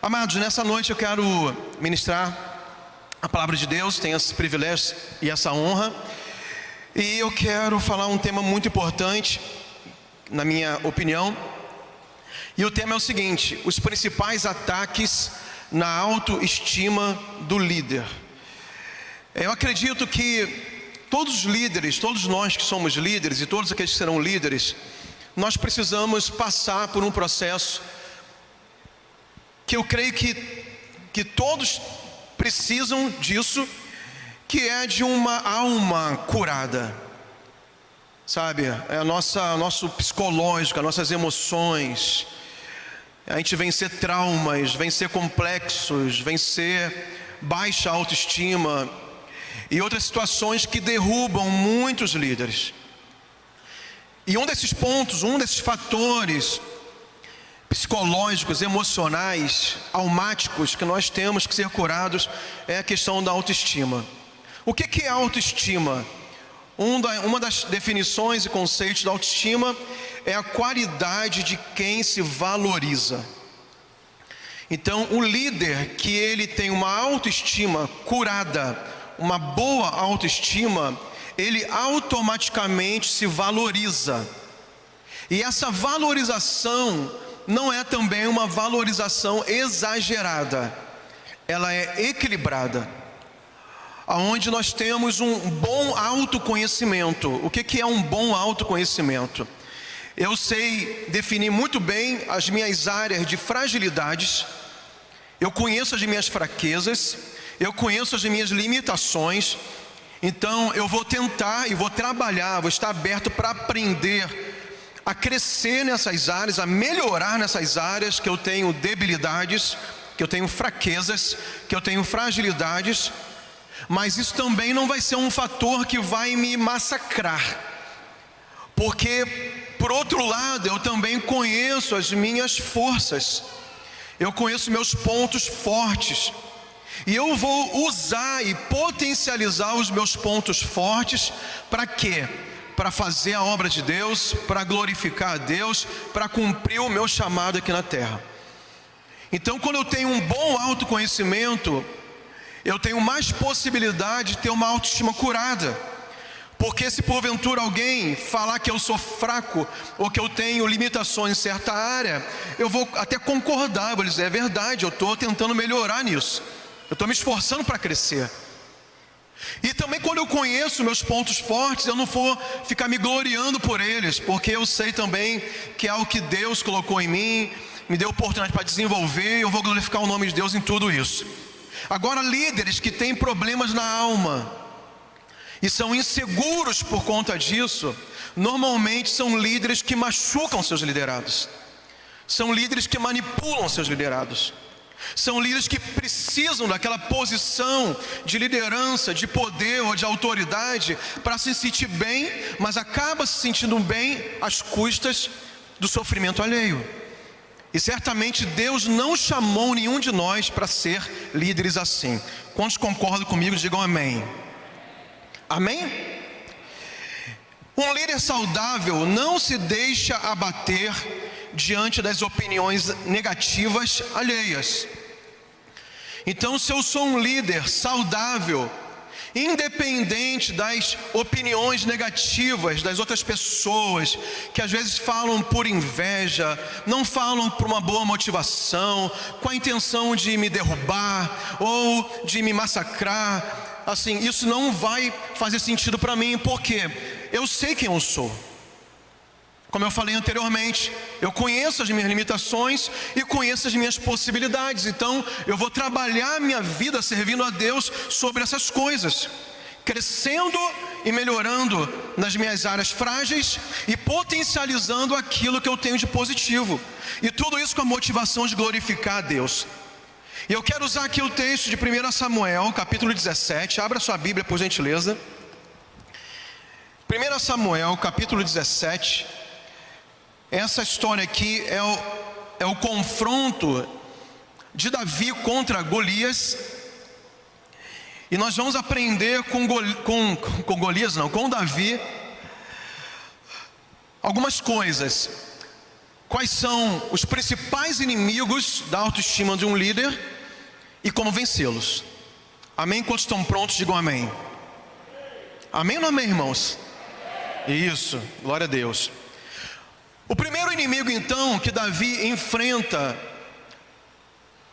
Amados, nessa noite eu quero ministrar a palavra de Deus, tenho esse privilégio e essa honra. E eu quero falar um tema muito importante, na minha opinião. E o tema é o seguinte: os principais ataques na autoestima do líder. Eu acredito que todos os líderes, todos nós que somos líderes e todos aqueles que serão líderes, nós precisamos passar por um processo que eu creio que todos precisam disso, que é de uma alma curada, sabe? É nosso psicológico, as nossas emoções. A gente vencer traumas, vencer complexos, vencer baixa autoestima e outras situações que derrubam muitos líderes. E um desses pontos, um desses fatores psicológicos, emocionais, almáticos que nós temos que ser curados é a questão da autoestima. O que é autoestima? Uma das definições e conceitos da autoestima é a qualidade de quem se valoriza. Então, o líder que ele tem uma autoestima curada, uma boa autoestima, ele automaticamente se valoriza. E essa valorização não é também uma valorização exagerada, ela é equilibrada, aonde nós temos um bom autoconhecimento. O que é um bom autoconhecimento? Eu sei definir muito bem as minhas áreas de fragilidades, eu conheço as minhas fraquezas, eu conheço as minhas limitações. Então eu vou tentar e vou trabalhar, vou estar aberto para aprender a crescer nessas áreas, a melhorar nessas áreas que eu tenho debilidades, que eu tenho fraquezas, que eu tenho fragilidades. Mas isso também não vai ser um fator que vai me massacrar, porque por outro lado eu também conheço as minhas forças, eu conheço meus pontos fortes, e eu vou usar e potencializar os meus pontos fortes. Para quê? Para fazer a obra de Deus, para glorificar a Deus, para cumprir o meu chamado aqui na terra. Então, quando eu tenho um bom autoconhecimento, eu tenho mais possibilidade de ter uma autoestima curada. Porque se porventura alguém falar que eu sou fraco, ou que eu tenho limitações em certa área, eu vou até concordar, eu vou dizer: é verdade, eu estou tentando melhorar nisso, eu estou me esforçando para crescer. E também quando eu conheço meus pontos fortes, eu não vou ficar me gloriando por eles, porque eu sei também que é algo que Deus colocou em mim, me deu oportunidade para desenvolver, e eu vou glorificar o nome de Deus em tudo isso. Agora, líderes que têm problemas na alma e são inseguros por conta disso, normalmente são líderes que machucam seus liderados, são líderes que manipulam seus liderados, são líderes que precisam daquela posição de liderança, de poder ou de autoridade para se sentir bem, mas acaba se sentindo bem às custas do sofrimento alheio. E certamente Deus não chamou nenhum de nós para ser líderes assim. Quantos concordam comigo, digam amém. Amém? Um líder saudável não se deixa abater diante das opiniões negativas alheias. Então, se eu sou um líder saudável, independente das opiniões negativas das outras pessoas, que às vezes falam por inveja, não falam por uma boa motivação, com a intenção de me derrubar ou de me massacrar, assim, isso não vai fazer sentido para mim, porque eu sei quem eu sou. Como eu falei anteriormente, eu conheço as minhas limitações e conheço as minhas possibilidades. Então eu vou trabalhar a minha vida servindo a Deus sobre essas coisas, crescendo e melhorando nas minhas áreas frágeis e potencializando aquilo que eu tenho de positivo. E tudo isso com a motivação de glorificar a Deus. E eu quero usar aqui o texto de 1 Samuel, capítulo 17. Abra sua Bíblia, por gentileza. 1 Samuel, capítulo 17. Essa história aqui é o confronto de Davi contra Golias. E nós vamos aprender com Davi algumas coisas. quais são os principais inimigos da autoestima de um líder e como vencê-los. Amém? Quantos estão prontos, digam amém. Amém ou não amém, irmãos? Isso, glória a Deus. O primeiro inimigo então que Davi enfrenta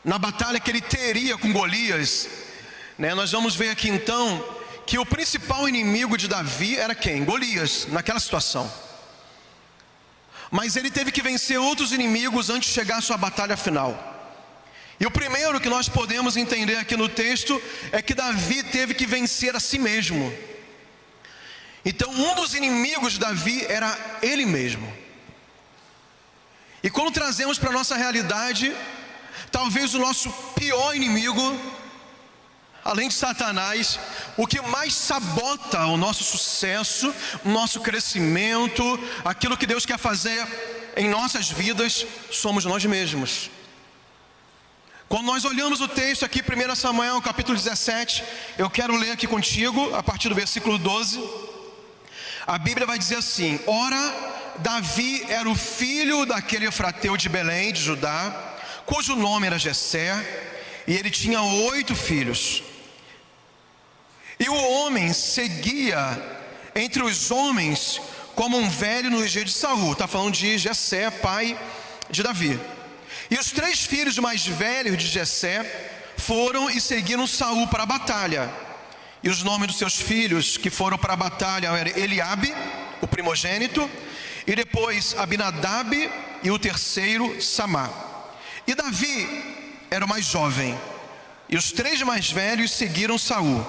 na batalha que ele teria com Golias, nós vamos ver aqui então que o principal inimigo de Davi era quem? Golias, naquela situação. Mas ele teve que vencer outros inimigos antes de chegar à sua batalha final. E o primeiro que nós podemos entender aqui no texto é que Davi teve que vencer a si mesmo. Então um dos inimigos de Davi era ele mesmo. E quando trazemos para a nossa realidade, talvez o nosso pior inimigo, além de Satanás, o que mais sabota o nosso sucesso, o nosso crescimento, aquilo que Deus quer fazer em nossas vidas, somos nós mesmos. Quando nós olhamos o texto aqui, 1 Samuel capítulo 17, eu quero ler aqui contigo, a partir do versículo 12. A Bíblia vai dizer assim: ora, Davi era o filho daquele efrateu de Belém, de Judá, cujo nome era Jessé, e ele tinha 8 filhos. E o homem seguia entre os homens como um velho no dia de Saul. Está falando de Jessé, pai de Davi. E os 3 filhos mais velhos de Jessé foram e seguiram Saul para a batalha. E os nomes dos seus filhos que foram para a batalha eram Eliabe, o primogênito, e depois Abinadab, e o terceiro Samá. E Davi era o mais jovem, e os 3 mais velhos seguiram Saul.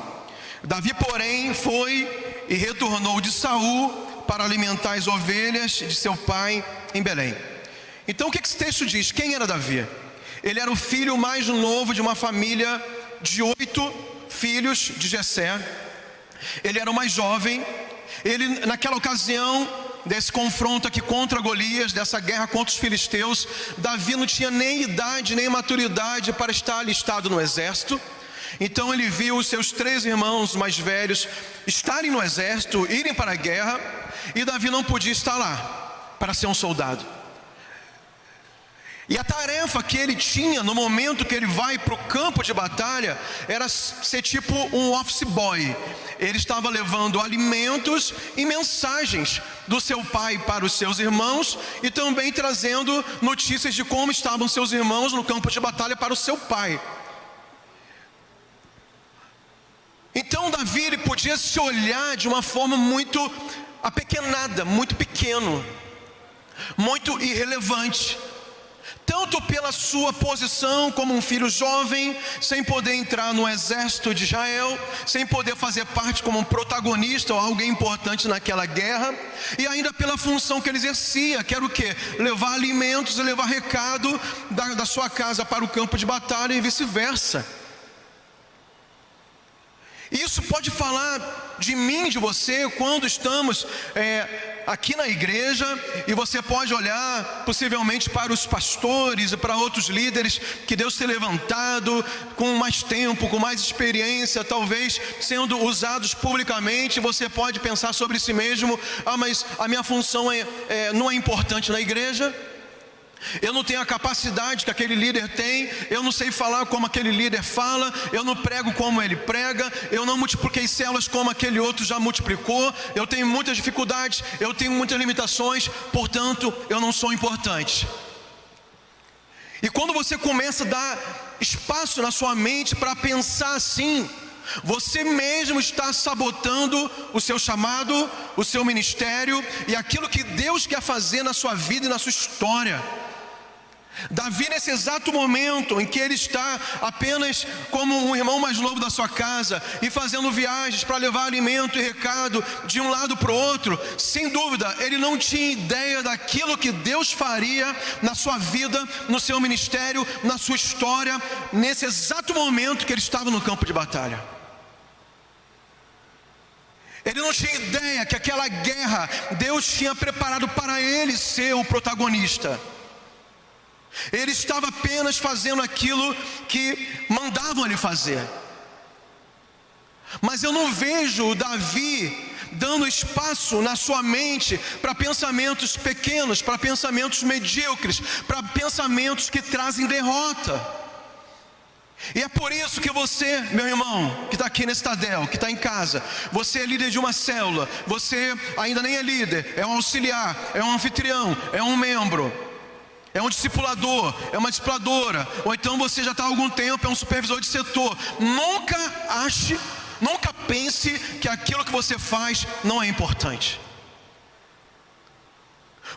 Davi, porém, foi e retornou de Saul para alimentar as ovelhas de seu pai em Belém. Então o que esse texto diz? Quem era Davi? Ele era o filho mais novo de uma família de 8 filhos de Jessé. Ele era o mais jovem. Ele, naquela ocasião desse confronto aqui contra Golias, dessa guerra contra os filisteus, Davi não tinha nem idade, nem maturidade para estar alistado no exército. Então ele viu os seus 3 irmãos mais velhos estarem no exército, irem para a guerra, e Davi não podia estar lá para ser um soldado. E a tarefa que ele tinha no momento que ele vai para o campo de batalha era ser tipo um office boy. Ele estava levando alimentos e mensagens do seu pai para os seus irmãos, e também trazendo notícias de como estavam seus irmãos no campo de batalha para o seu pai. Então Davi, ele podia se olhar de uma forma muito apequenada, muito pequeno, muito irrelevante, tanto pela sua posição como um filho jovem, sem poder entrar no exército de Israel, sem poder fazer parte como um protagonista ou alguém importante naquela guerra, e ainda pela função que ele exercia, que era o quê? Levar alimentos e levar recado da sua casa para o campo de batalha e vice-versa. Isso pode falar de mim, de você, quando estamos aqui na igreja, e você pode olhar possivelmente para os pastores e para outros líderes que Deus tem levantado com mais tempo, com mais experiência, talvez sendo usados publicamente. Você pode pensar sobre si mesmo: mas a minha função não é importante na igreja. Eu não tenho a capacidade que aquele líder tem, eu não sei falar como aquele líder fala, eu não prego como ele prega, eu não multipliquei células como aquele outro já multiplicou, eu tenho muitas dificuldades, eu tenho muitas limitações, portanto eu não sou importante. E quando você começa a dar espaço na sua mente para pensar assim, você mesmo está sabotando o seu chamado, o seu ministério e aquilo que Deus quer fazer na sua vida e na sua história. Davi, nesse exato momento em que ele está apenas como um irmão mais novo da sua casa e fazendo viagens para levar alimento e recado de um lado para o outro, sem dúvida ele não tinha ideia daquilo que Deus faria na sua vida, no seu ministério, na sua história, nesse exato momento que ele estava no campo de batalha. Ele não tinha ideia que aquela guerra Deus tinha preparado para ele ser o protagonista. Ele estava apenas fazendo aquilo que mandavam ele fazer. Mas eu não vejo Davi dando espaço na sua mente para pensamentos pequenos, para pensamentos medíocres, para pensamentos que trazem derrota. E é por isso que você, meu irmão, que está aqui nesse Tadel, que está em casa, você é líder de uma célula, você ainda nem é líder, é um auxiliar, é um anfitrião, é um membro, é um discipulador, é uma discipuladora, ou então você já está há algum tempo, é um supervisor de setor. Nunca pense que aquilo que você faz não é importante.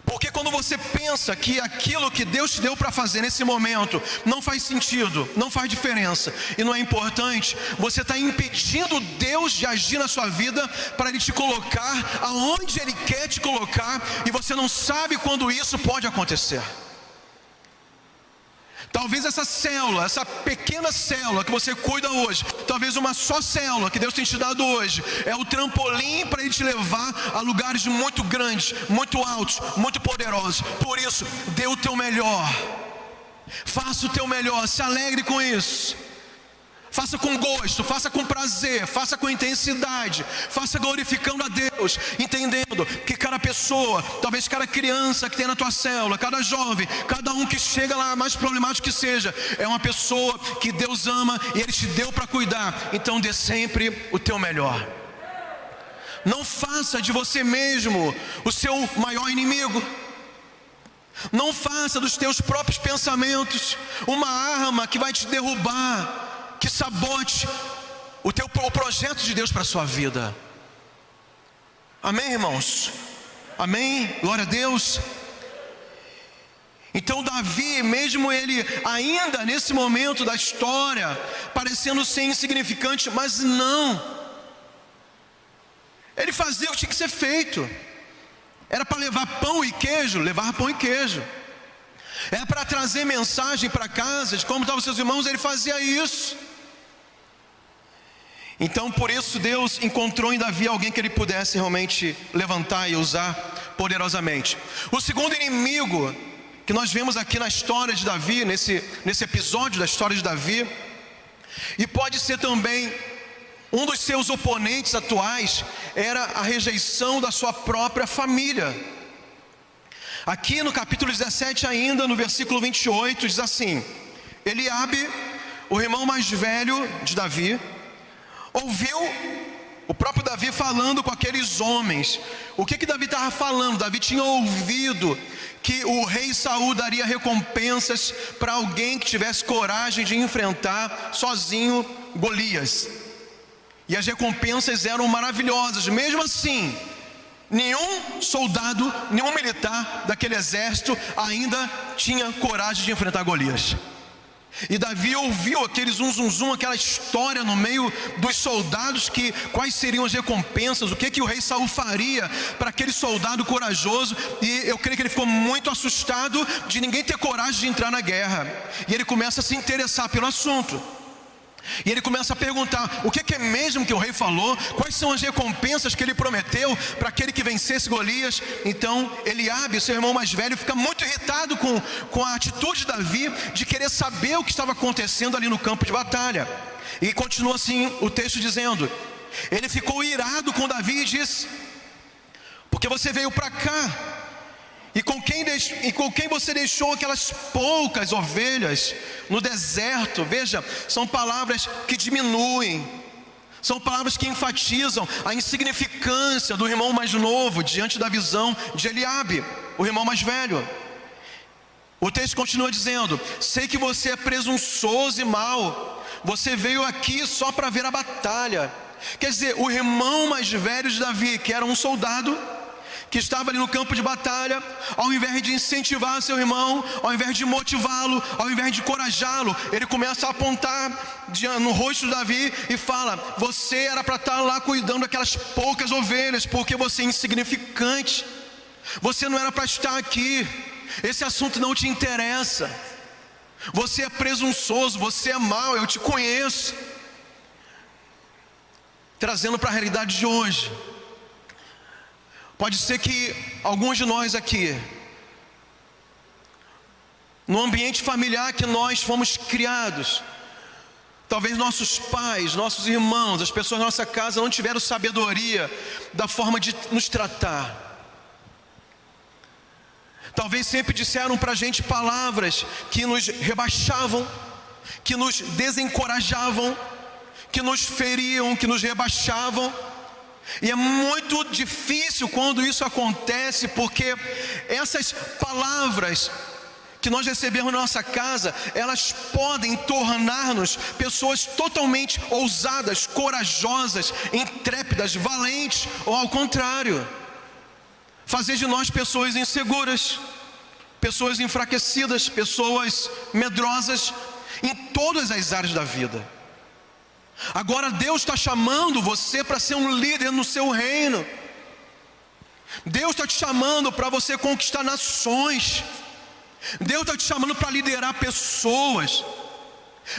Porque quando você pensa que aquilo que Deus te deu para fazer nesse momento não faz sentido, não faz diferença e não é importante, você está impedindo Deus de agir na sua vida para Ele te colocar aonde Ele quer te colocar, e você não sabe quando isso pode acontecer. Talvez essa célula, essa pequena célula que você cuida hoje, talvez uma só célula que Deus tem te dado hoje, é o trampolim para Ele te levar a lugares muito grandes, muito altos, muito poderosos. Por isso, dê o teu melhor, faça o teu melhor, se alegre com isso. Faça com gosto, faça com prazer, faça com intensidade, faça glorificando a Deus, entendendo que cada pessoa, talvez cada criança que tem na tua célula, cada jovem, cada um que chega lá, mais problemático que seja, é uma pessoa que Deus ama e Ele te deu para cuidar. Então dê sempre o teu melhor. Não faça de você mesmo o seu maior inimigo. Não faça dos teus próprios pensamentos uma arma que vai te derrubar, que sabote o projeto de Deus para a sua vida. Amém, irmãos? Amém? Glória a Deus. Então Davi, mesmo ele ainda nesse momento da história, parecendo ser insignificante, mas não, ele fazia o que tinha que ser feito. Era para levar pão e queijo, levar pão e queijo. Era para trazer mensagem para casa de como estavam seus irmãos, ele fazia isso. Então por isso Deus encontrou em Davi alguém que ele pudesse realmente levantar e usar poderosamente. O segundo inimigo que nós vemos aqui na história de Davi, nesse episódio da história de Davi, e pode ser também um dos seus oponentes atuais, era a rejeição da sua própria família. Aqui no capítulo 17 ainda, no versículo 28, diz assim: Eliabe, o irmão mais velho de Davi, ouviu o próprio Davi falando com aqueles homens. O que Davi estava falando? Davi tinha ouvido que o rei Saul daria recompensas para alguém que tivesse coragem de enfrentar sozinho Golias. E as recompensas eram maravilhosas. Mesmo assim, nenhum soldado, nenhum militar daquele exército ainda tinha coragem de enfrentar Golias. E Davi ouviu aquele zum, aquela história no meio dos soldados, que quais seriam as recompensas, o que o rei Saul faria para aquele soldado corajoso. E eu creio que ele ficou muito assustado de ninguém ter coragem de entrar na guerra. E ele começa a se interessar pelo assunto. E ele começa a perguntar: o que é mesmo que o rei falou? Quais são as recompensas que ele prometeu para aquele que vencesse Golias? Então Eliabe, seu irmão mais velho, fica muito irritado com a atitude de Davi de querer saber o que estava acontecendo ali no campo de batalha. E continua assim o texto dizendo: ele ficou irado com Davi e disse: porque você veio para cá, e com quem você deixou aquelas poucas ovelhas no deserto? Veja, são palavras que diminuem, são palavras que enfatizam a insignificância do irmão mais novo diante da visão de Eliabe, o irmão mais velho. O texto continua dizendo: sei que você é presunçoso e mau, você veio aqui só para ver a batalha. Quer dizer, o irmão mais velho de Davi, que era um soldado, que estava ali no campo de batalha, ao invés de incentivar seu irmão, ao invés de motivá-lo, ao invés de encorajá-lo, ele começa a apontar no rosto de Davi e fala: você era para estar lá cuidando daquelas poucas ovelhas, porque você é insignificante, você não era para estar aqui, esse assunto não te interessa, você é presunçoso, você é mau, eu te conheço. Trazendo para a realidade de hoje, pode ser que alguns de nós aqui, no ambiente familiar que nós fomos criados, Talvez nossos pais, nossos irmãos, as pessoas da nossa casa não tiveram sabedoria da forma de nos tratar. Talvez sempre disseram para a gente palavras que nos rebaixavam, que nos desencorajavam, que nos feriam, que nos rebaixavam. E é muito difícil quando isso acontece, porque essas palavras que nós recebemos na nossa casa, elas podem tornar-nos pessoas totalmente ousadas, corajosas, intrépidas, valentes, ou ao contrário, fazer de nós pessoas inseguras, pessoas enfraquecidas, pessoas medrosas, em todas as áreas da vida. Agora Deus está chamando você para ser um líder no seu reino. Deus está te chamando para você conquistar nações. Deus está te chamando para liderar pessoas.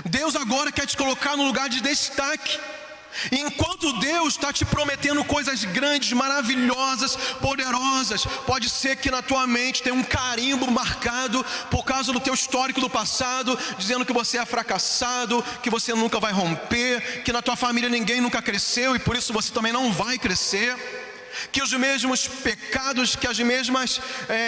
Deus agora quer te colocar no lugar de destaque. E enquanto Deus está te prometendo coisas grandes, maravilhosas, poderosas, pode ser que na tua mente tenha um carimbo marcado por causa do teu histórico do passado, dizendo que você é fracassado, que você nunca vai romper, que na tua família ninguém nunca cresceu e por isso você também não vai crescer, que os mesmos pecados, que as mesmas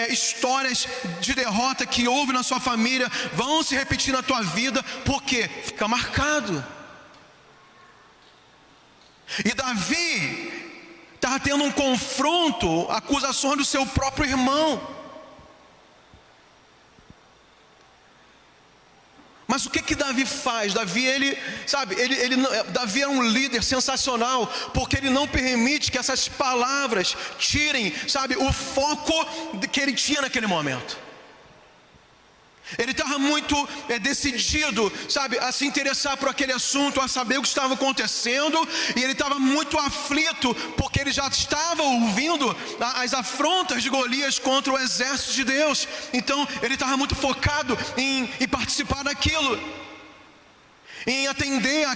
histórias de derrota que houve na sua família vão se repetir na tua vida, porque fica marcado. E Davi estava tendo um confronto, acusações do seu próprio irmão. Mas o que Davi faz? Davi, Davi é um líder sensacional, porque ele não permite que essas palavras tirem, o foco que ele tinha naquele momento. Ele estava muito decidido, a se interessar por aquele assunto, a saber o que estava acontecendo. E ele estava muito aflito, porque ele já estava ouvindo as afrontas de Golias contra o exército de Deus. Então ele estava muito focado em participar daquilo, em atender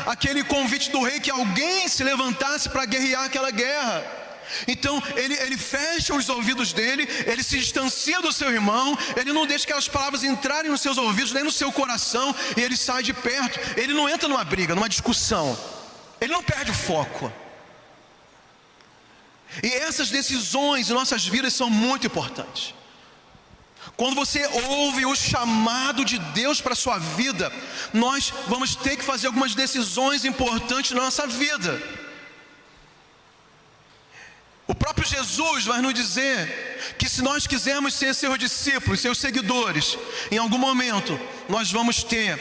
aquele convite do rei, que alguém se levantasse para guerrear aquela guerra. Então ele fecha os ouvidos dele, ele se distancia do seu irmão, ele não deixa aquelas palavras entrarem nos seus ouvidos, nem no seu coração, e ele sai de perto. Ele não entra numa briga, numa discussão, ele não perde o foco. E essas decisões em nossas vidas são muito importantes. Quando você ouve o chamado de Deus para a sua vida, nós vamos ter que fazer algumas decisões importantes na nossa vida. O próprio Jesus vai nos dizer que se nós quisermos ser seus discípulos, seus seguidores, em algum momento nós vamos ter,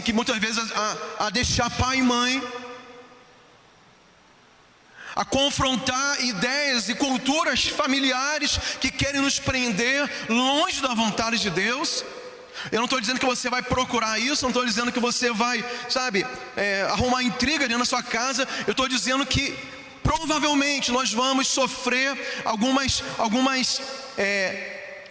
que muitas vezes a deixar pai e mãe, a confrontar ideias e culturas familiares que querem nos prender longe da vontade de Deus. Eu não estou dizendo que você vai procurar isso, não estou dizendo que você vai, arrumar intriga dentro da sua casa. Eu estou dizendo que provavelmente nós vamos sofrer algumas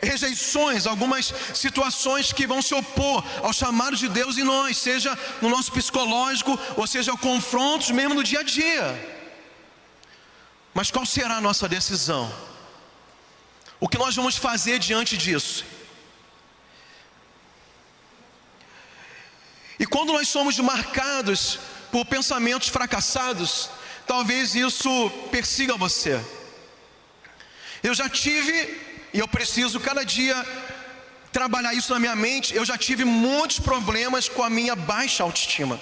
rejeições, algumas situações que vão se opor ao chamado de Deus em nós, seja no nosso psicológico, ou seja, confrontos mesmo no dia a dia. Mas qual será a nossa decisão? O que nós vamos fazer diante disso? E quando nós somos marcados por pensamentos fracassados, talvez isso persiga você. Eu já tive, e eu preciso cada dia trabalhar isso na minha mente, eu já tive muitos problemas com a minha baixa autoestima.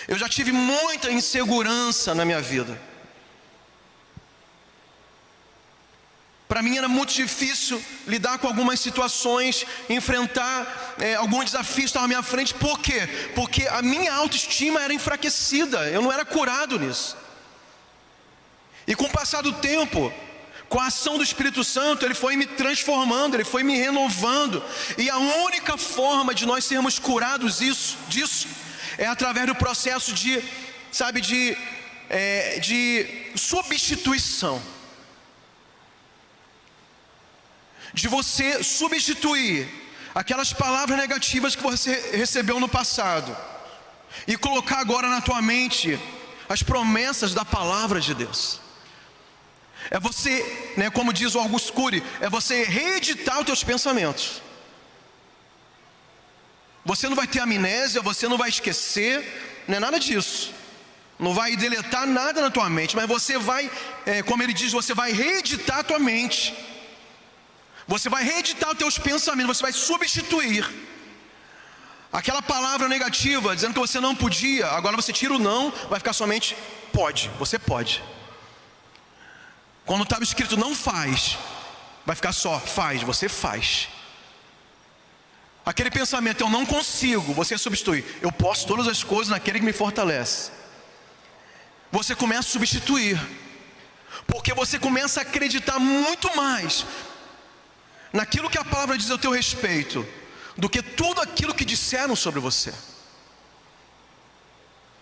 Eu já tive muita insegurança na minha vida. Para mim era muito difícil lidar com algumas situações, enfrentar alguns desafios que estavam à minha frente. Por quê? Porque a minha autoestima era enfraquecida, eu não era curado nisso. E com o passar do tempo, com a ação do Espírito Santo, Ele foi me transformando, Ele foi me renovando. E a única forma de nós sermos curados disso é através do processo de substituição. De você substituir aquelas palavras negativas que você recebeu no passado e colocar agora na tua mente as promessas da palavra de Deus. É você, como diz o Augusto Cury, é você reeditar os teus pensamentos. Você não vai ter amnésia, você não vai esquecer, não é nada disso. Não vai deletar nada na tua mente, mas você vai, como ele diz, você vai reeditar a tua mente. Você vai reeditar os teus pensamentos, você vai substituir aquela palavra negativa, dizendo que você não podia. Agora você tira o não, vai ficar somente pode, você pode. Quando estava escrito não faz, vai ficar só faz, você faz. Aquele pensamento eu não consigo, você substitui eu posso todas as coisas naquele que me fortalece. Você começa a substituir, porque você começa a acreditar muito mais naquilo que a palavra diz ao teu respeito, do que tudo aquilo que disseram sobre você.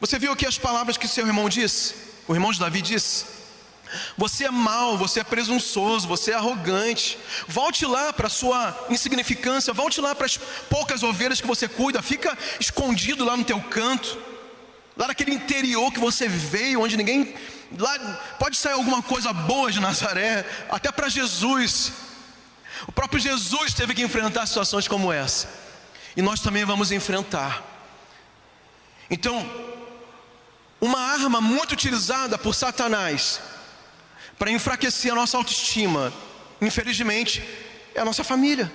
Você viu aqui as palavras que seu irmão disse? O irmão de Davi disse: você é mau, você é presunçoso, você é arrogante. Volte lá para a sua insignificância, volte lá para as poucas ovelhas que você cuida. Fica escondido lá no teu canto, lá naquele interior que você veio, onde ninguém... Lá pode sair alguma coisa boa de Nazaré, até para Jesus. O próprio Jesus teve que enfrentar situações como essa, e nós também vamos enfrentar. Então, uma arma muito utilizada por Satanás para enfraquecer a nossa autoestima, infelizmente, é a nossa família.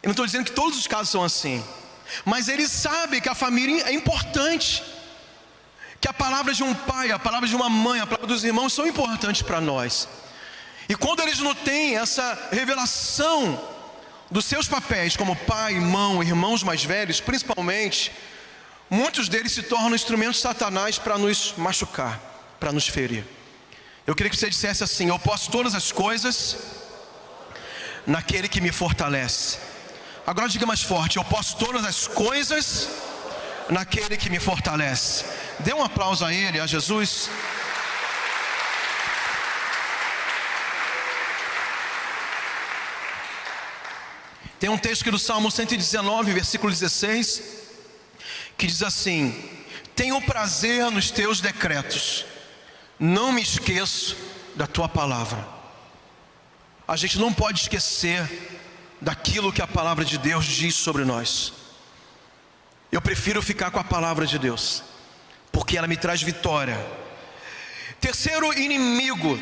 Eu não estou dizendo que todos os casos são assim, mas ele sabe que a família é importante, que a palavra de um pai, a palavra de uma mãe, a palavra dos irmãos são importantes para nós. E quando eles não têm essa revelação dos seus papéis como pai, irmão, irmãos mais velhos, principalmente, muitos deles se tornam instrumentos de Satanás para nos machucar, para nos ferir. Eu queria que você dissesse assim: eu posso todas as coisas naquele que me fortalece. Agora diga mais forte: eu posso todas as coisas naquele que me fortalece. Dê um aplauso a ele, a Jesus. Tem um texto aqui do Salmo 119, versículo 16, que diz assim: tenho prazer nos teus decretos, não me esqueço da tua palavra. A gente não pode esquecer daquilo que a palavra de Deus diz sobre nós. Eu prefiro ficar com a palavra de Deus, porque ela me traz vitória. Terceiro inimigo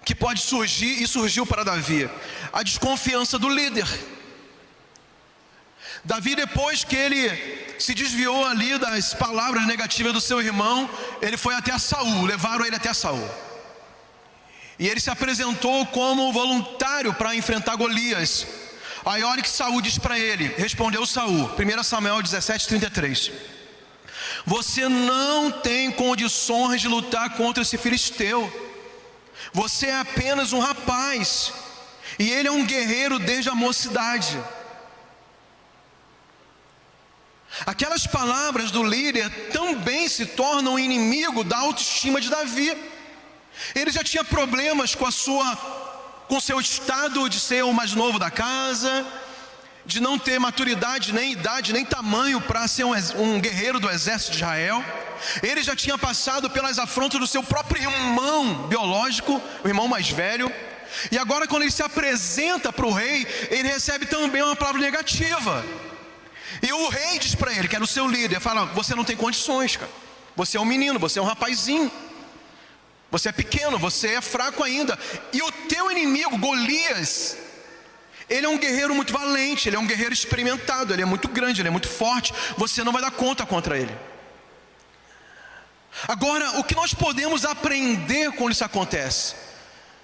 que pode surgir, e surgiu para Davi: a desconfiança do líder. Davi, depois que ele se desviou ali das palavras negativas do seu irmão, ele foi até Saul, levaram ele até Saul. E ele se apresentou como voluntário para enfrentar Golias. Aí olha que Saul diz para ele, respondeu Saul, 1 Samuel 17:33: você não tem condições de lutar contra esse filisteu. Você é apenas um rapaz, e ele é um guerreiro desde a mocidade. Aquelas palavras do líder também se tornam inimigo da autoestima de Davi. Ele já tinha problemas com seu estado de ser o mais novo da casa, de não ter maturidade, nem idade, nem tamanho para ser um guerreiro do exército de Israel. Ele já tinha passado pelas afrontas do seu próprio irmão biológico, o irmão mais velho. E agora, quando ele se apresenta para o rei, ele recebe também uma palavra negativa. E o rei diz para ele, que era o seu líder, fala: você não tem condições, cara. Você é um menino, você é um rapazinho, você é pequeno, você é fraco ainda. E o teu inimigo, Golias, ele é um guerreiro muito valente, ele é um guerreiro experimentado, ele é muito grande, ele é muito forte. Você não vai dar conta contra ele. Agora, o que nós podemos aprender quando isso acontece?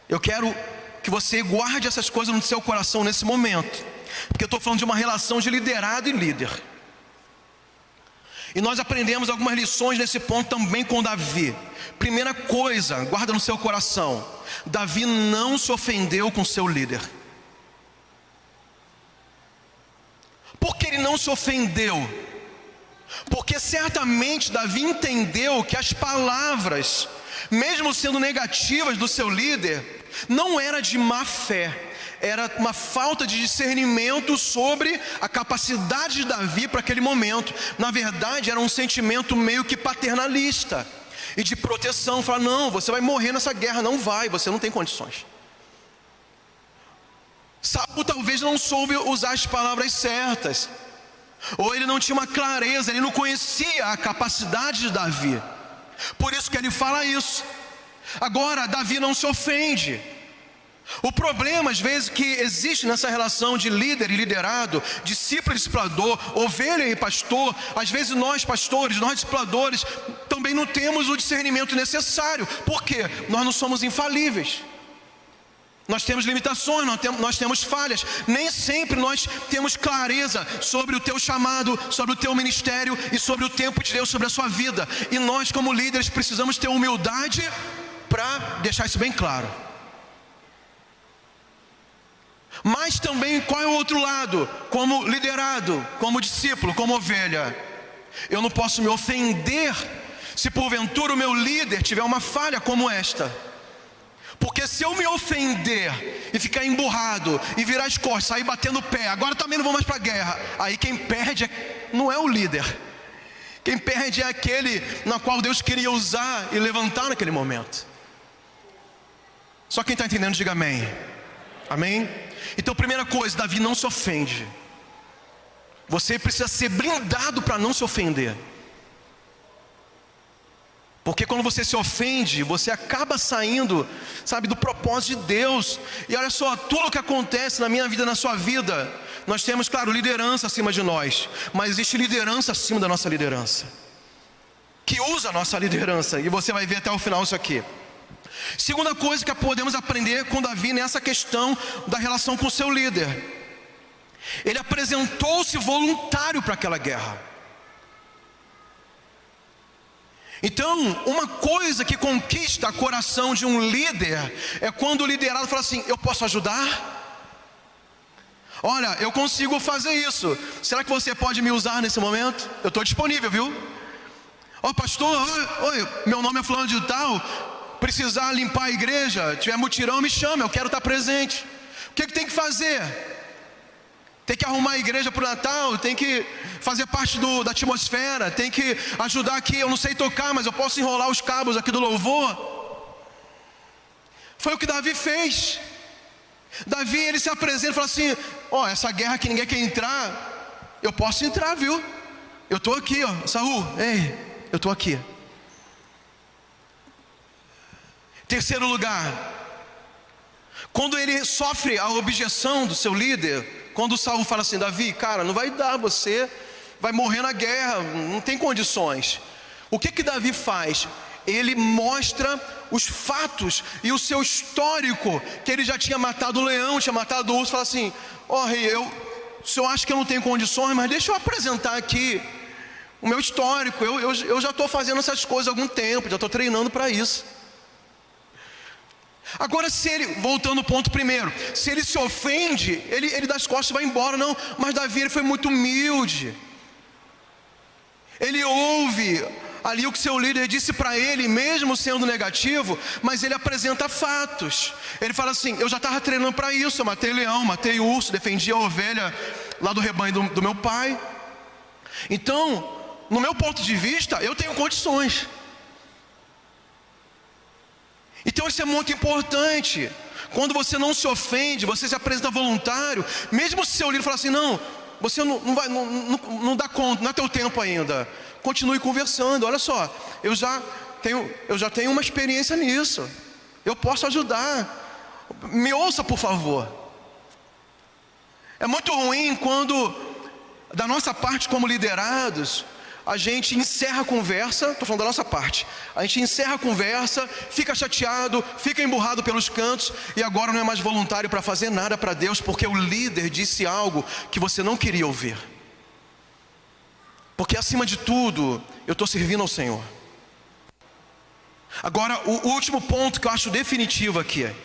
Eu quero que você guarde essas coisas no seu coração nesse momento, porque eu estou falando de uma relação de liderado e líder. E nós aprendemos algumas lições nesse ponto também com Davi. Primeira coisa, guarda no seu coração: Davi não se ofendeu com seu líder. Por que ele não se ofendeu? Porque certamente Davi entendeu que as palavras, mesmo sendo negativas do seu líder, não era de má fé, era uma falta de discernimento sobre a capacidade de Davi para aquele momento. Na verdade, era um sentimento meio que paternalista e de proteção. Falar: não, você vai morrer nessa guerra. Não vai, você não tem condições. Saul talvez não soube usar as palavras certas, ou ele não tinha uma clareza, ele não conhecia a capacidade de Davi. Por isso que ele fala isso. Agora, Davi não se ofende. O problema, às vezes, que existe nessa relação de líder e liderado, discípulo e discipulador, ovelha e pastor, às vezes nós pastores, nós discipuladores, também não temos o discernimento necessário. Por quê? Nós não somos infalíveis. Nós temos limitações, nós temos falhas. Nem sempre nós temos clareza sobre o teu chamado, sobre o teu ministério e sobre o tempo de Deus sobre a sua vida. E nós, como líderes, precisamos ter humildade para deixar isso bem claro. Mas também, qual é o outro lado? Como liderado, como discípulo, como ovelha, eu não posso me ofender se porventura o meu líder tiver uma falha como esta. Porque se eu me ofender e ficar emburrado e virar as costas, sair batendo o pé, agora também não vou mais para a guerra, aí quem perde não é o líder. Quem perde é aquele na qual Deus queria usar e levantar naquele momento. Só quem está entendendo, diga amém. Amém? Então, primeira coisa, Davi não se ofende. Você precisa ser blindado para não se ofender. Porque quando você se ofende, você acaba saindo, sabe, do propósito de Deus. E olha só, tudo o que acontece na minha vida, na sua vida, nós temos, claro, liderança acima de nós, mas existe liderança acima da nossa liderança, que usa a nossa liderança. E você vai ver até o final isso aqui. Segunda coisa que podemos aprender com Davi nessa questão da relação com o seu líder: ele apresentou-se voluntário para aquela guerra. Então, uma coisa que conquista o coração de um líder é quando o liderado fala assim: eu posso ajudar? Olha, eu consigo fazer isso. Será que você pode me usar nesse momento? Eu estou disponível, viu? Ó, pastor, oi, meu nome é fulano de tal. Precisar limpar a igreja, tiver mutirão, me chama, eu quero estar presente. O que tem que fazer? Tem que arrumar a igreja para o Natal, tem que fazer parte da atmosfera, tem que ajudar aqui. Eu não sei tocar, mas eu posso enrolar os cabos aqui do louvor. Foi o que Davi fez. Davi, ele se apresenta e fala assim: ó, essa guerra que ninguém quer entrar, eu posso entrar, viu? Eu estou aqui, ó, Saul, ei, eu estou aqui. Terceiro lugar, quando ele sofre a objeção do seu líder, quando Saul fala assim: Davi, cara, não vai dar, você vai morrer na guerra, não tem condições. O que Davi faz? Ele mostra os fatos e o seu histórico, que ele já tinha matado o leão, tinha matado o urso. Fala assim: ó, rei, o senhor acha que eu não tenho condições, mas deixa eu apresentar aqui o meu histórico. Eu já estou fazendo essas coisas há algum tempo, já estou treinando para isso. Agora, se ele, voltando ao ponto primeiro, se ele se ofende, ele dá as costas e vai embora. Não, mas Davi, ele foi muito humilde. Ele ouve ali o que seu líder disse para ele, mesmo sendo negativo, mas ele apresenta fatos. Ele fala assim: eu já estava treinando para isso, eu matei leão, matei urso, defendi a ovelha lá do rebanho do meu pai. Então, no meu ponto de vista, eu tenho condições. Então isso é muito importante. Quando você não se ofende, você se apresenta voluntário, mesmo se seu líder falar assim: não, você não dá conta, não é teu tempo ainda, continue conversando. Olha só, eu já tenho uma experiência nisso, eu posso ajudar, me ouça por favor. É muito ruim quando, da nossa parte como liderados, a gente encerra a conversa, estou falando da nossa parte, a gente encerra a conversa, fica chateado, fica emburrado pelos cantos, e agora não é mais voluntário para fazer nada para Deus, porque o líder disse algo que você não queria ouvir. Porque acima de tudo, eu estou servindo ao Senhor. Agora, o último ponto que eu acho definitivo aqui é: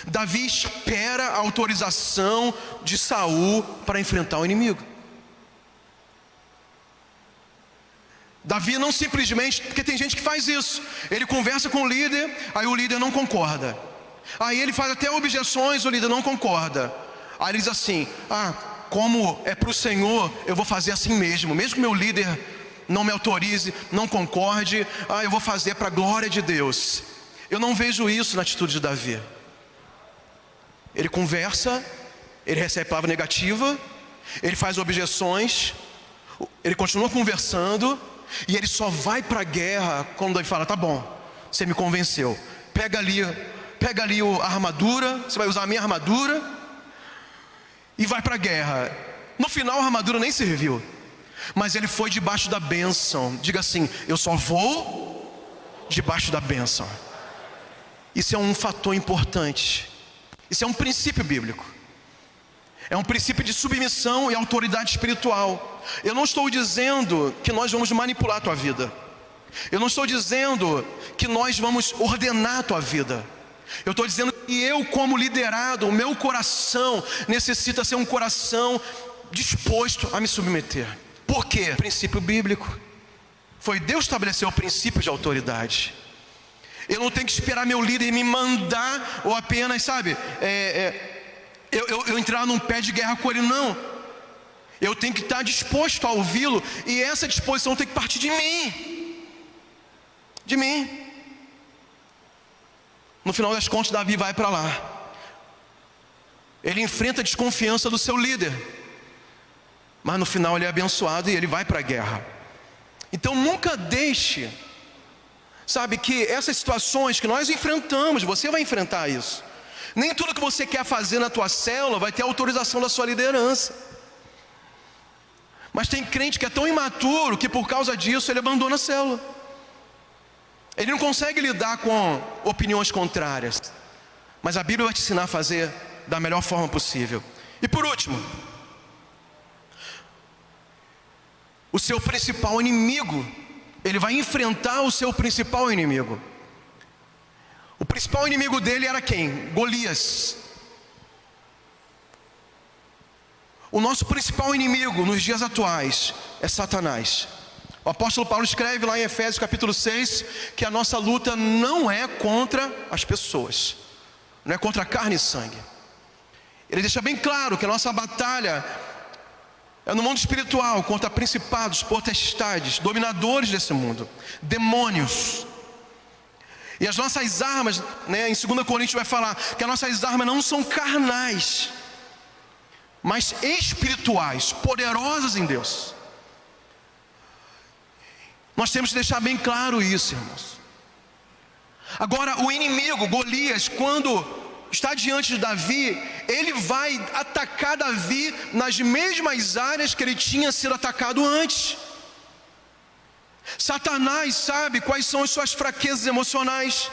Davi espera a autorização de Saul para enfrentar o inimigo. Davi não simplesmente, porque tem gente que faz isso, ele conversa com o líder, aí o líder não concorda, aí ele faz até objeções, o líder não concorda, aí ele diz assim: ah, como é para o Senhor, eu vou fazer assim mesmo que meu líder não me autorize, não concorde, eu vou fazer para a glória de Deus. Eu não vejo isso na atitude de Davi. Ele conversa, ele recebe palavra negativa, ele faz objeções, Ele continua conversando, e ele só vai para a guerra quando Davi fala: tá bom, você me convenceu, pega ali a armadura, você vai usar a minha armadura e vai para a guerra. No final a armadura nem serviu, mas ele foi debaixo da bênção. Diga assim: eu só vou debaixo da bênção. Isso é um fator importante. Isso é um princípio bíblico. É um princípio de submissão e autoridade espiritual. Eu não estou dizendo que nós vamos manipular a tua vida. Eu não estou dizendo que nós vamos ordenar a tua vida. Eu estou dizendo que eu, como liderado, o meu coração necessita ser um coração disposto a me submeter. Por quê? Princípio bíblico. Foi Deus que estabeleceu o princípio de autoridade. Eu não tenho que esperar meu líder me mandar, ou apenas, sabe, eu entrar num pé de guerra com ele, não. Eu tenho que estar disposto a ouvi-lo, e essa disposição tem que partir de mim. De mim. No final das contas, Davi vai para lá. Ele enfrenta a desconfiança do seu líder, mas no final ele é abençoado e ele vai para a guerra. Então nunca deixe, sabe, que essas situações que nós enfrentamos, você vai enfrentar isso. Nem tudo que você quer fazer na tua célula vai ter autorização da sua liderança. Mas tem crente que é tão imaturo que por causa disso ele abandona a célula. Ele não consegue lidar com opiniões contrárias. Mas a Bíblia vai te ensinar a fazer da melhor forma possível. E por último, o seu principal inimigo, ele vai enfrentar o seu principal inimigo. O principal inimigo dele era quem? Golias. O nosso principal inimigo nos dias atuais é Satanás. O apóstolo Paulo escreve lá em Efésios capítulo 6 que a nossa luta não é contra as pessoas, não é contra a carne e sangue. Ele deixa bem claro que a nossa batalha é no mundo espiritual, contra principados, potestades, dominadores desse mundo, demônios. E as nossas armas, em 2 Coríntios vai falar que as nossas armas não são carnais, mas espirituais, poderosas em Deus. Nós temos que deixar bem claro isso, irmãos. Agora, o inimigo, Golias, quando está diante de Davi, ele vai atacar Davi nas mesmas áreas que ele tinha sido atacado antes. Satanás sabe quais são as suas fraquezas emocionais,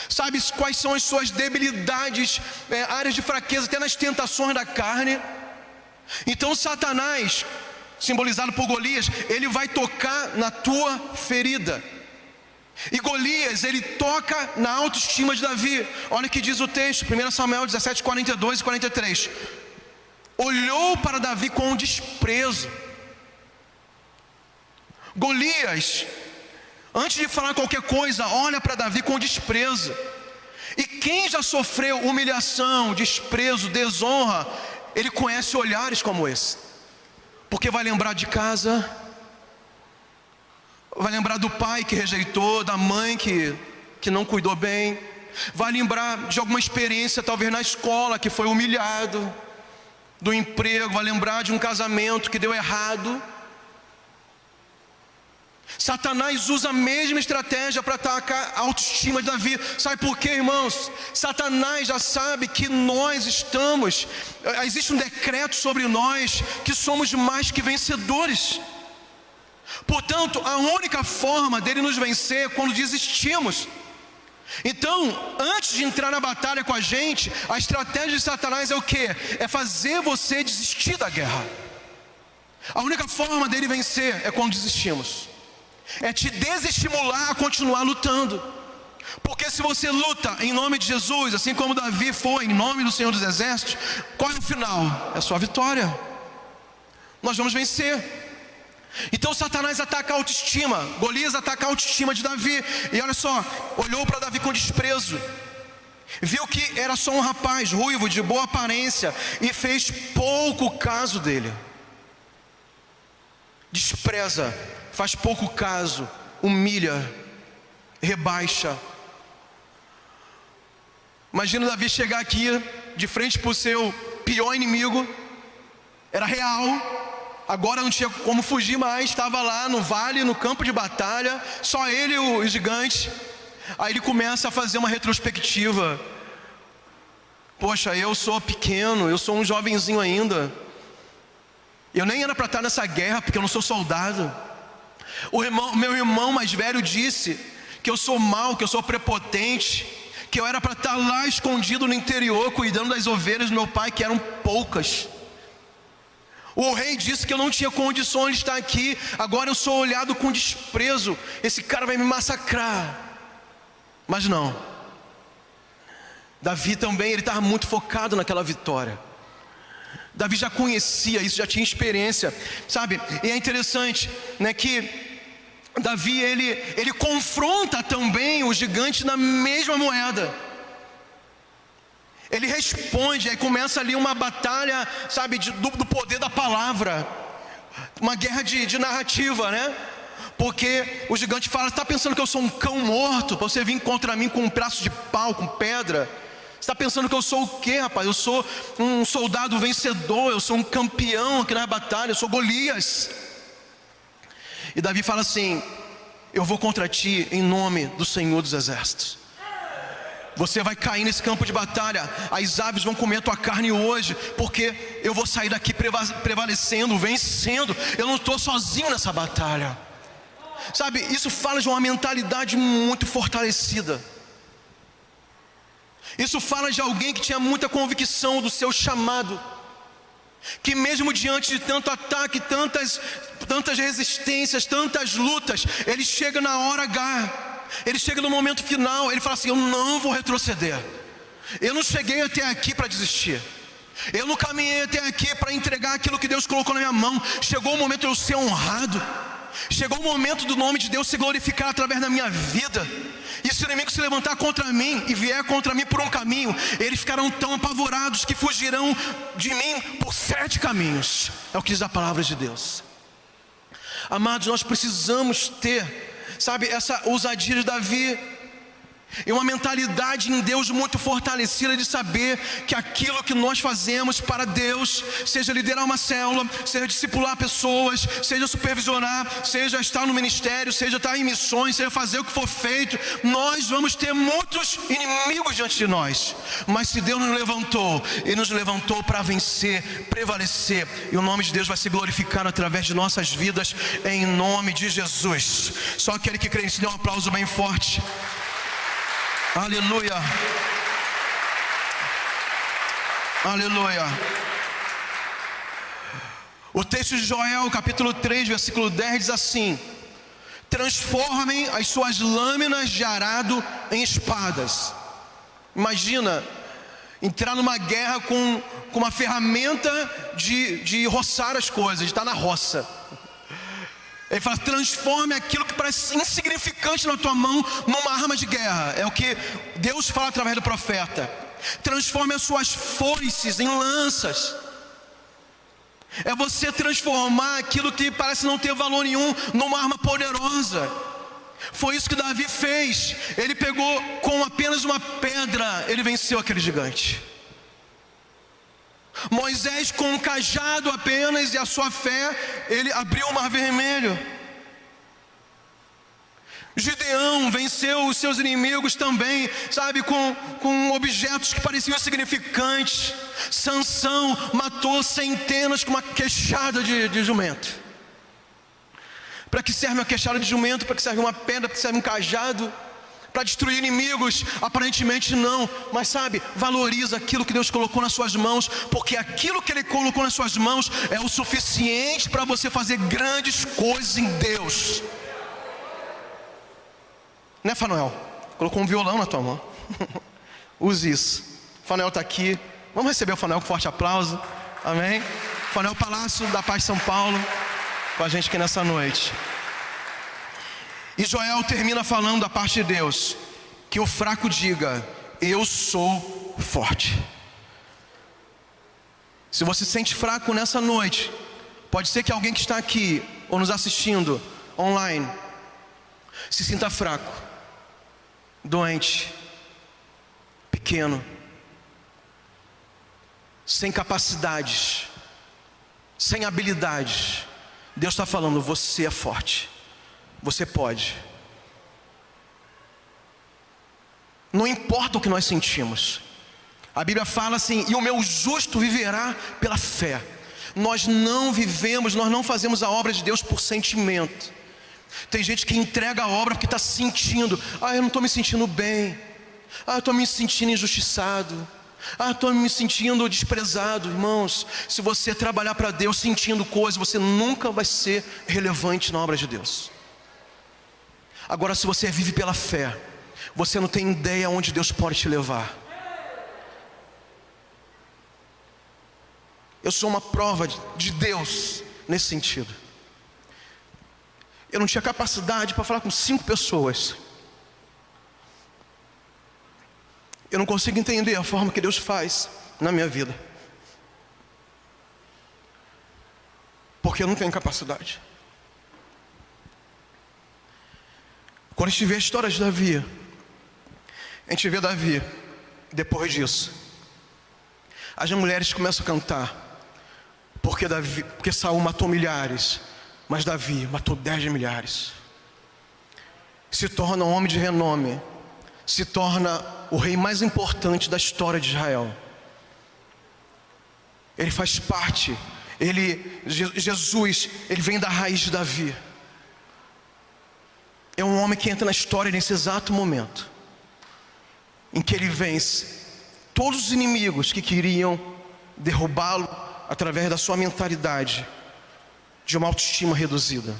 sabe quais são as suas debilidades, áreas de fraqueza, até nas tentações da carne. Então Satanás, simbolizado por Golias, ele vai tocar na tua ferida. E Golias, ele toca na autoestima de Davi. Olha o que diz o texto, 1 Samuel 17, 42 e 43. Olhou para Davi com desprezo. Golias, antes de falar qualquer coisa, olha para Davi com desprezo. E quem já sofreu humilhação, desprezo, desonra, ele conhece olhares como esse. Porque vai lembrar de casa, vai lembrar do pai que rejeitou, da mãe que não cuidou bem, vai lembrar de alguma experiência, talvez na escola, que foi humilhado, do emprego, vai lembrar de um casamento que deu errado. Satanás usa a mesma estratégia para atacar a autoestima de Davi. Sabe por quê, irmãos? Satanás já sabe que existe um decreto sobre nós, que somos mais que vencedores. Portanto, a única forma dele nos vencer é quando desistimos. Então, antes de entrar na batalha com a gente, a estratégia de Satanás é o quê? É fazer você desistir da guerra. A única forma dele vencer é quando desistimos. É te desestimular a continuar lutando. Porque se você luta em nome de Jesus, assim como Davi foi em nome do Senhor dos Exércitos, qual é o final? É a sua vitória. Nós vamos vencer. Então Satanás ataca a autoestima, Golias ataca a autoestima de Davi. E olha só, olhou para Davi com desprezo, viu que era só um rapaz ruivo, de boa aparência, e fez pouco caso dele. Despreza, faz pouco caso, humilha, rebaixa. Imagina Davi chegar aqui de frente para o seu pior inimigo, era real, agora não tinha como fugir mais, estava lá no vale, no campo de batalha, só ele e o gigante. Aí ele começa a fazer uma retrospectiva. Poxa, eu sou pequeno, eu sou um jovenzinho ainda. Eu nem era para estar nessa guerra, porque eu não sou soldado. Meu irmão mais velho disse que eu sou mau, que eu sou prepotente, que eu era para estar lá escondido no interior, cuidando das ovelhas do meu pai, que eram poucas. O rei disse que eu não tinha condições de estar aqui, agora eu sou olhado com desprezo, esse cara vai me massacrar. Mas não, Davi também, ele estava muito focado naquela vitória. Davi já conhecia isso, já tinha experiência, sabe? E é interessante, né, que Davi, ele confronta também o gigante na mesma moeda. Ele responde, aí começa ali uma batalha, sabe, do poder da palavra. Uma guerra de narrativa, né? Porque o gigante fala: está pensando que eu sou um cão morto para você vir contra mim com um pedaço de pau, com pedra? Você está pensando que eu sou o quê, rapaz? Eu sou um soldado vencedor, eu sou um campeão aqui na batalha, eu sou Golias. E Davi fala assim: eu vou contra ti em nome do Senhor dos Exércitos. Você vai cair nesse campo de batalha, as aves vão comer a tua carne hoje, porque eu vou sair daqui prevalecendo, vencendo. Eu não estou sozinho nessa batalha. Sabe, isso fala de uma mentalidade muito fortalecida. Isso fala de alguém que tinha muita convicção do seu chamado, que mesmo diante de tanto ataque, tantas resistências, tantas lutas, ele chega na hora H, ele chega no momento final, ele fala assim: eu não vou retroceder. Eu não cheguei até aqui para desistir. Eu não caminhei até aqui para entregar aquilo que Deus colocou na minha mão. Chegou o momento de eu ser honrado. Chegou o momento do nome de Deus se glorificar através da minha vida. E se o inimigo se levantar contra mim e vier contra mim por um caminho, eles ficarão tão apavorados que fugirão de mim por 7 caminhos. É o que diz a palavra de Deus. Amados, nós precisamos ter, sabe, essa ousadia de Davi, e uma mentalidade em Deus muito fortalecida, de saber que aquilo que nós fazemos para Deus, seja liderar uma célula, seja discipular pessoas, seja supervisionar, seja estar no ministério, seja estar em missões, seja fazer o que for feito, nós vamos ter muitos inimigos diante de nós. Mas se Deus nos levantou, Ele nos levantou para vencer, prevalecer, e o nome de Deus vai ser glorificado através de nossas vidas, em nome de Jesus. Só aquele que crê, se dê um aplauso bem forte. Aleluia. Aleluia. O texto de Joel, capítulo 3, versículo 10 diz assim: transformem as suas lâminas de arado em espadas. Imagina entrar numa guerra com uma ferramenta de roçar as coisas, de estar na roça. Ele fala: transforme aquilo que parece insignificante na tua mão numa arma de guerra. É o que Deus fala através do profeta. Transforme as suas foices em lanças. É você transformar aquilo que parece não ter valor nenhum numa arma poderosa. Foi isso que Davi fez. Ele pegou com apenas uma pedra, ele venceu aquele gigante. Moisés, com um cajado apenas e a sua fé, ele abriu o mar vermelho. Gideão venceu os seus inimigos também, sabe, com objetos que pareciam insignificantes. Sansão matou centenas com uma queixada de jumento. Para que serve uma queixada de jumento? Para que serve uma pedra? Para que serve um cajado? Para destruir inimigos? Aparentemente não. Mas sabe, valoriza aquilo que Deus colocou nas suas mãos, porque aquilo que Ele colocou nas suas mãos é o suficiente para você fazer grandes coisas em Deus. Né, Fanuel? Colocou um violão na tua mão. Use isso. Fanuel está aqui. Vamos receber o Fanuel com forte aplauso. Amém? Fanuel Palácio da Paz São Paulo com a gente aqui nessa noite. E Joel termina falando da parte de Deus: que o fraco diga: eu sou forte. Se você se sente fraco nessa noite, pode ser que alguém que está aqui ou nos assistindo online se sinta fraco, doente, pequeno, sem capacidades. sem habilidade. Deus está falando: você é forte, você pode. Não importa o que nós sentimos. A Bíblia fala assim: e o meu justo viverá pela fé. Nós não vivemos, nós não fazemos a obra de Deus por sentimento. Tem gente que entrega a obra porque está sentindo: eu não estou me sentindo bem, eu estou me sentindo injustiçado, estou me sentindo desprezado. Irmãos, se você trabalhar para Deus sentindo coisas, você nunca vai ser relevante na obra de Deus. Agora, se você vive pela fé, você não tem ideia onde Deus pode te levar. Eu sou uma prova de Deus nesse sentido. Eu não tinha capacidade para falar com 5 pessoas. Eu não consigo entender a forma que Deus faz na minha vida, porque eu não tenho capacidade. Quando a gente vê a história de Davi, a gente vê Davi, depois disso, as mulheres começam a cantar, porque Saul matou milhares, mas Davi matou 10 de milhares. Se torna um homem de renome, se torna o rei mais importante da história de Israel. Ele faz parte, Jesus, ele vem da raiz de Davi. É um homem que entra na história nesse exato momento, em que ele vence todos os inimigos que queriam derrubá-lo através da sua mentalidade de uma autoestima reduzida.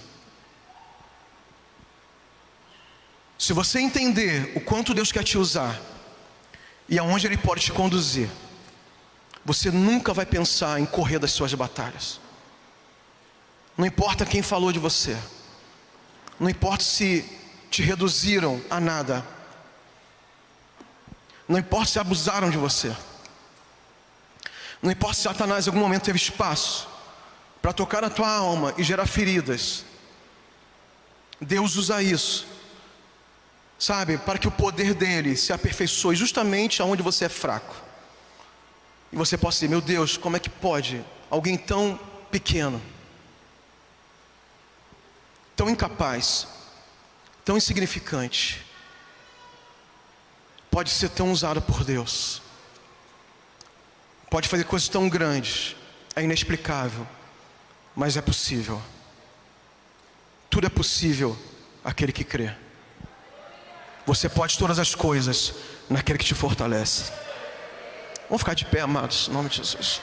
Se você entender o quanto Deus quer te usar e aonde Ele pode te conduzir, você nunca vai pensar em correr das suas batalhas. Não importa quem falou de você, não importa se te reduziram a nada, não importa se abusaram de você, não importa se Satanás em algum momento teve espaço para tocar na tua alma e gerar feridas. Deus usa isso, sabe, para que o poder dele se aperfeiçoe justamente aonde você é fraco. E você possa dizer: meu Deus, como é que pode alguém tão pequeno, tão incapaz, tão insignificante, pode ser tão usado por Deus, pode fazer coisas tão grandes. É inexplicável, mas é possível. Tudo é possível àquele que crê. Você pode todas as coisas naquele que te fortalece. Vamos ficar de pé, amados, em nome de Jesus.